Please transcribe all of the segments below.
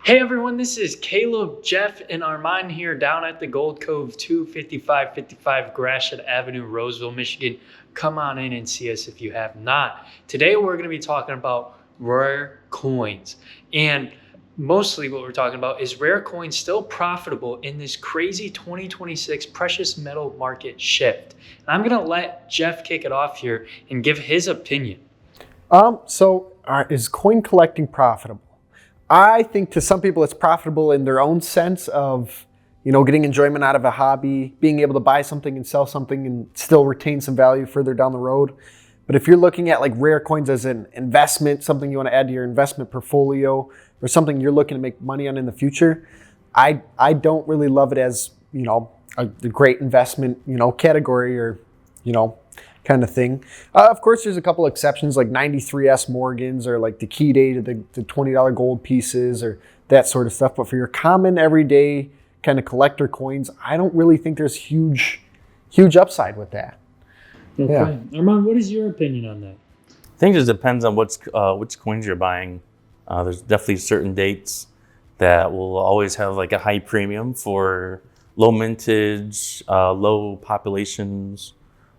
Hey everyone, this is Caleb, Jeff, and Armand here down at the Gold Cove 25555 Gratiot Avenue, Roseville, Michigan. Come on in and see us if you have not. Today we're going to be talking about rare coins. And mostly what we're talking about is rare coins still profitable in this crazy 2026 precious metal market shift. And I'm going to let Jeff kick it off here and give his opinion. Is coin collecting profitable? I think to some people it's profitable in their own sense of, getting enjoyment out of a hobby, being able to buy something and sell something and still retain some value further down the road. But if you're looking at like rare coins as an investment, something you want to add to your investment portfolio or something you're looking to make money on in the future, I don't really love it as, a great investment, category or, kind of thing. Of course, there's a couple exceptions like 93S Morgans or like the key day to the $20 gold pieces or that sort of stuff. But for your common everyday kind of collector coins, I don't really think there's huge upside with that. Okay. Yeah. Armand, what is your opinion on that? I think it just depends on which coins you're buying. There's definitely certain dates that will always have like a high premium for low mintage, low populations.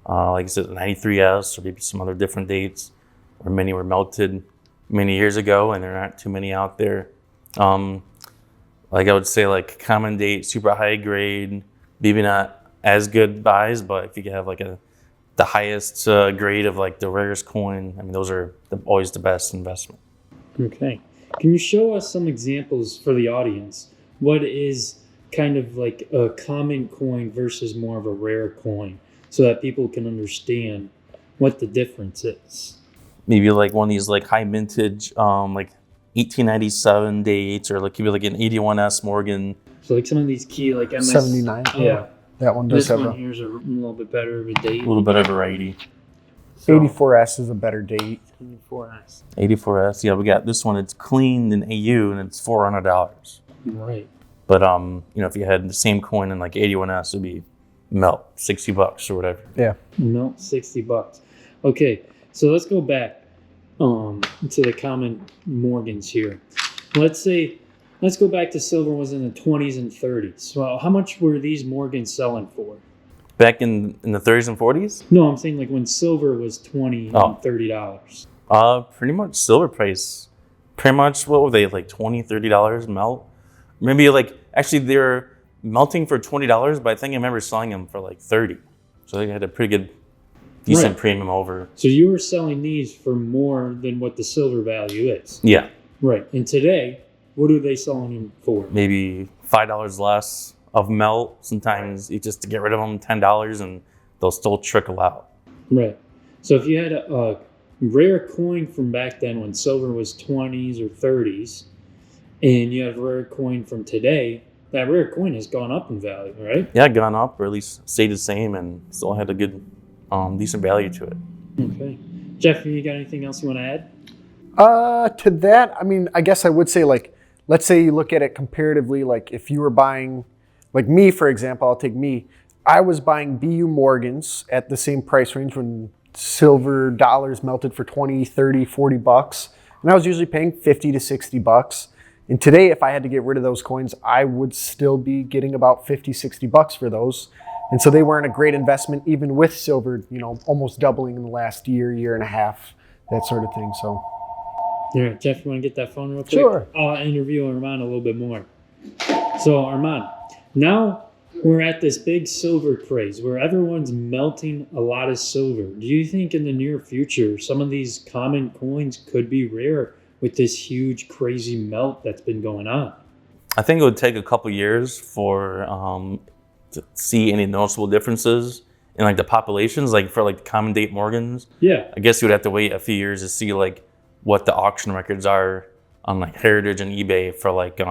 Like I said, 93S or maybe some other different dates where many were melted many years ago and there aren't too many out there. Like I would say like common date, super high grade, maybe not as good buys, but if you could have like the highest grade of like the rarest coin, I mean, those are always the best investment. Okay. Can you show us some examples for the audience? What is kind of like a common coin versus more of a rare coin, so that people can understand what the difference is? Maybe like one of these like high mintage, like 1897 dates, or like maybe like an 81S Morgan. So like some of these key like MS 79. Yeah. That one does this have one here's a little bit better of a date. A little bit of variety. 84S is a better date. 84S. 84S, yeah, we got this one. It's cleaned in AU and it's $400. Right. But if you had the same coin in like 81S, it'd be melt $60 or whatever. Yeah. Melt $60. Okay, so let's go back to the common Morgans here. Let's go back to silver was in the 20s and 30s. Well, how much were these Morgans selling for? Back in the 30s and 40s? No, I'm saying like when silver was $20 and $30. Pretty much silver price. Pretty much, what were they, like $20, $30 melt? Maybe like, actually they're melting for $20, but I think I remember selling them for like $30. So they had a pretty good, decent premium over. So you were selling these for more than what the silver value is. Yeah. Right. And today, what are they selling them for? Maybe $5 less of melt. Sometimes you just to get rid of them, $10, and they'll still trickle out. Right. So if you had a rare coin from back then when silver was 20s or 30s, and you have a rare coin from today, that rare coin has gone up in value, right? Yeah, gone up, or at least stayed the same, and still had a good, decent value to it. Okay. Jeff, you got anything else you want to add? To that, I mean, I guess I would say like, let's say you look at it comparatively, like if you were buying, like me, for example, I'll take me. I was buying BU Morgans at the same price range when silver dollars melted for 20, 30, $40. And I was usually paying $50 to $60. And today, if I had to get rid of those coins, I would still be getting about $50, $60 for those. And so they weren't a great investment, even with silver, almost doubling in the last year and a half, that sort of thing. So, all right, Jeff, you want to get that phone real quick? Sure. I'll interview Armand a little bit more. So, Armand, now we're at this big silver craze where everyone's melting a lot of silver. Do you think in the near future some of these common coins could be rare with this huge, crazy melt that's been going on? I think it would take a couple years for to see any noticeable differences in like the populations, like for like the common date Morgans. Yeah. I guess you would have to wait a few years to see like what the auction records are on like Heritage and eBay for like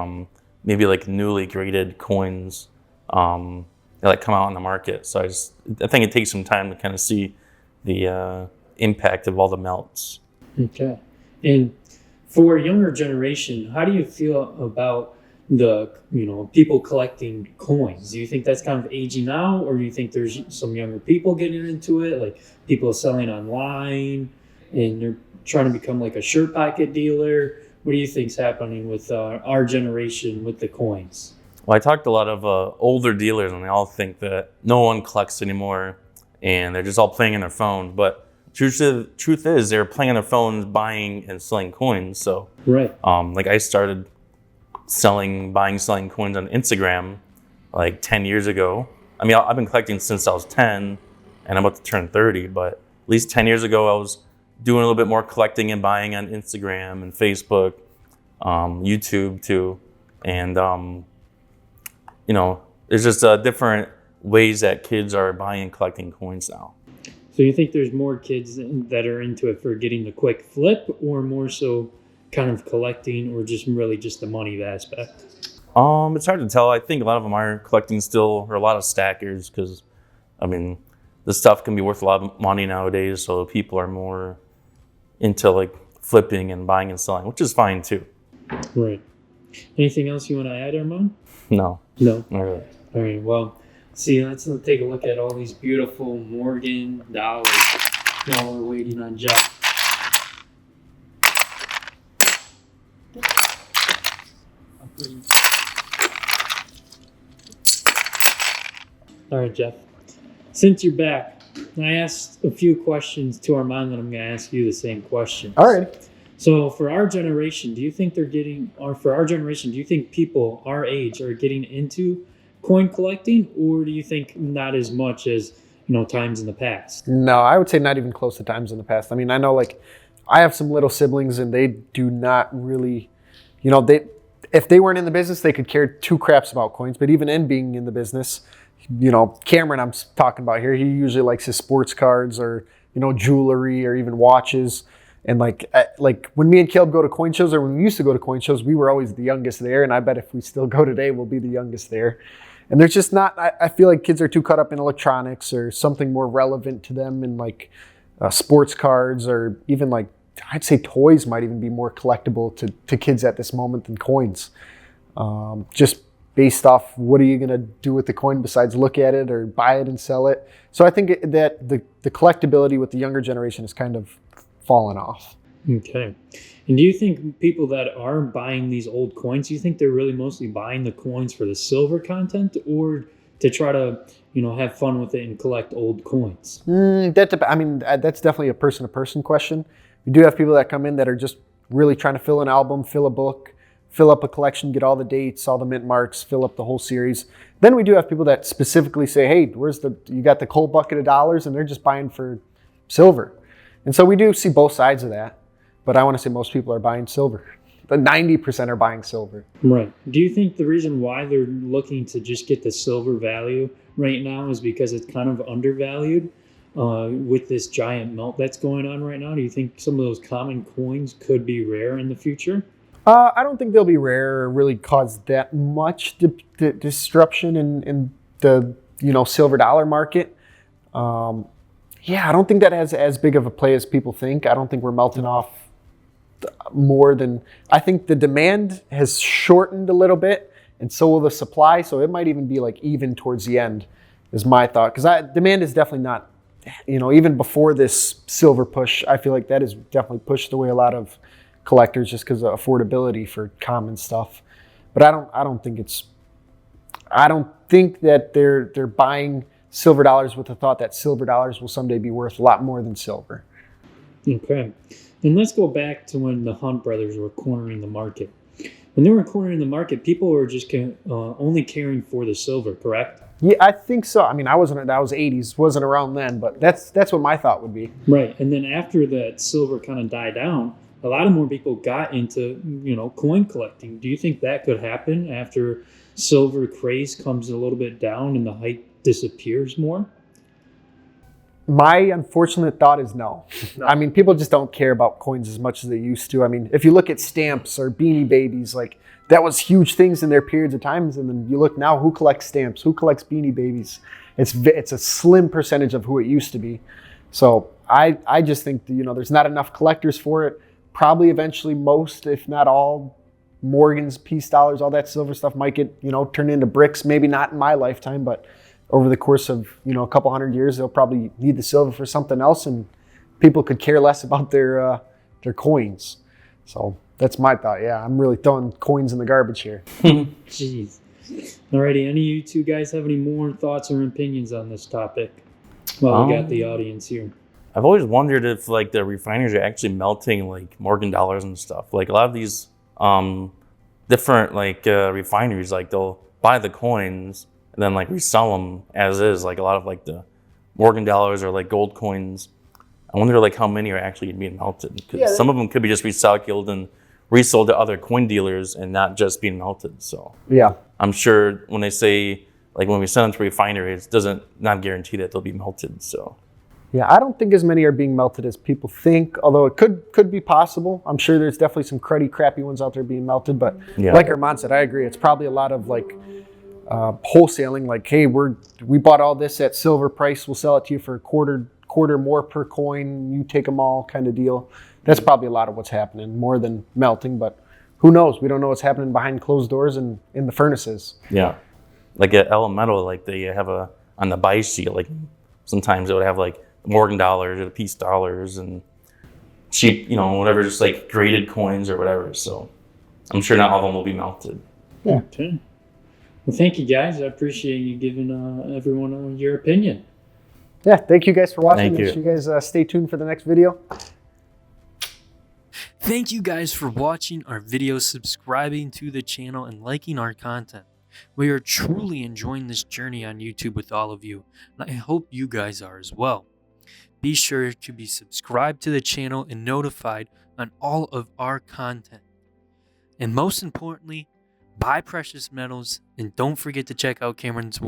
maybe like newly graded coins that like come out on the market. So I think it takes some time to kind of see the impact of all the melts. Okay. And for a younger generation, how do you feel about the people collecting coins? Do you think that's kind of aging out, or do you think there's some younger people getting into it, like people selling online and they're trying to become like a shirt pocket dealer? What do you think's happening with our generation with the coins? Well, I talked to a lot of older dealers, and they all think that no one collects anymore, and they're just all playing on their phone. But truth is, they're playing on their phones, buying and selling coins. So, Right. like I started buying, selling coins on Instagram like 10 years ago. I mean, I've been collecting since I was 10, and I'm about to turn 30. But at least 10 years ago, I was doing a little bit more collecting and buying on Instagram and Facebook, YouTube too, and there's just different ways that kids are buying and collecting coins now. So you think there's more kids that are into it for getting the quick flip, or more so kind of collecting, or just really just the money aspect? It's hard to tell. I think a lot of them are collecting still, or a lot of stackers, because I mean, this stuff can be worth a lot of money nowadays. So people are more into like flipping and buying and selling, which is fine too. Right. Anything else you want to add, Armand? No. No. Not really. All right. Well, let's take a look at all these beautiful Morgan dollars while we're waiting on Jeff. All right, Jeff. Since you're back, I asked a few questions to Armand, and I'm going to ask you the same question. All right. So for our generation, do you think people our age are getting into coin collecting, or do you think not as much as, times in the past? No, I would say not even close to times in the past. I mean, I know I have some little siblings, and they do not really, if they weren't in the business, they could care two craps about coins. But even in being in the business, Cameron I'm talking about here, he usually likes his sports cards or, jewelry or even watches. And like when me and Caleb go to coin shows, or when we used to go to coin shows, we were always the youngest there. And I bet if we still go today, we'll be the youngest there. And there's just not, I feel like kids are too caught up in electronics or something more relevant to them, in sports cards, or even I'd say toys might even be more collectible to kids at this moment than coins. Just based off, what are you going to do with the coin besides look at it or buy it and sell it? So I think that the collectability with the younger generation is kind of fallen off. Okay. And do you think people that are buying these old coins, do you think they're really mostly buying the coins for the silver content, or to try to, have fun with it and collect old coins? That's definitely a person-to-person question. We do have people that come in that are just really trying to fill an album, fill a book, fill up a collection, get all the dates, all the mint marks, fill up the whole series. Then we do have people that specifically say, hey, you got the cold bucket of dollars, and they're just buying for silver. And so we do see both sides of that, but I want to say most people are buying silver. The 90% are buying silver. Right. Do you think the reason why they're looking to just get the silver value right now is because it's kind of undervalued with this giant melt that's going on right now? Do you think some of those common coins could be rare in the future? I don't think they'll be rare or really cause that much disruption in the silver dollar market. I don't think that has as big of a play as people think. I don't think we're melting off more than, I think the demand has shortened a little bit, and so will the supply. So it might even be even towards the end, is my thought. Because demand is definitely not, even before this silver push, I feel like that has definitely pushed away a lot of collectors just because of affordability for common stuff. But I don't think that they're buying silver dollars with the thought that silver dollars will someday be worth a lot more than silver. Okay. And let's go back to when the Hunt brothers were cornering the market. When they were cornering the market, people were just only caring for the silver, correct? Yeah, I think so. I mean, that was 80s, wasn't around then, but that's what my thought would be. Right. And then after that silver kind of died down, a lot of more people got into, coin collecting. Do you think that could happen after silver craze comes a little bit down and the hype disappears more? My unfortunate thought is no. I mean, people just don't care about coins as much as they used to. I mean, if you look at stamps or Beanie Babies, that was huge things in their periods of times. And then you look now, who collects stamps? Who collects Beanie Babies? It's a slim percentage of who it used to be. So I just think there's not enough collectors for it. Probably eventually most, if not all, Morgan's, peace dollars, all that silver stuff might get, turned into bricks. Maybe not in my lifetime, but over the course of, a couple hundred years, they'll probably need the silver for something else, and people could care less about their coins. So That's my thought. Yeah, I'm really throwing coins in the garbage here. Jeez. Alrighty, any of you two guys have any more thoughts or opinions on this topic? Well, we got the audience here. I've always wondered if like the refineries are actually melting like Morgan dollars and stuff. Like a lot of these different like refineries, like they'll buy the coins and then like resell them as is. Like a lot of like the Morgan dollars or like gold coins. I wonder like how many are actually being melted, because some of them could be just recycled and resold to other coin dealers and not just being melted. So yeah, I'm sure when they say like when we send them to refineries, it doesn't not guarantee that they'll be melted. So yeah, I don't think as many are being melted as people think, although it could be possible. I'm sure there's definitely some crappy ones out there being melted, but like Armand said, I agree. It's probably a lot of like wholesaling, like, hey, we bought all this at silver price, we'll sell it to you for a quarter more per coin, you take them all kind of deal. That's probably a lot of what's happening, more than melting, but who knows? We don't know what's happening behind closed doors and in the furnaces. Yeah. Like at Elemental, like they have on the buy sheet, like sometimes it would have like Morgan dollars or the peace dollars and cheap, whatever, just like graded coins or whatever. So I'm sure not all of them will be melted. Yeah. Okay. Well, thank you guys. I appreciate you giving everyone your opinion. Yeah, thank you guys for watching. Thank you. Make sure you guys stay tuned for the next video. Thank you guys for watching our videos, subscribing to the channel, and liking our content. We are truly enjoying this journey on YouTube with all of you, and I hope you guys are as well. Be sure to be subscribed to the channel and notified on all of our content. And most importantly, buy precious metals, and don't forget to check out Cameron's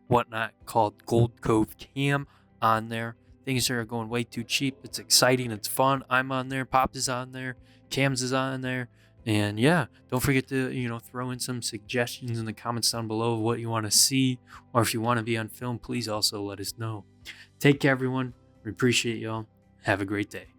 whatnot called Gold Cove Cam on there. Things are going way too cheap. It's exciting. It's fun. I'm on there. Pops is on there. Cams is on there. And yeah, don't forget to, throw in some suggestions in the comments down below of what you want to see. Or if you want to be on film, please also let us know. Take care, everyone. We appreciate y'all. Have a great day.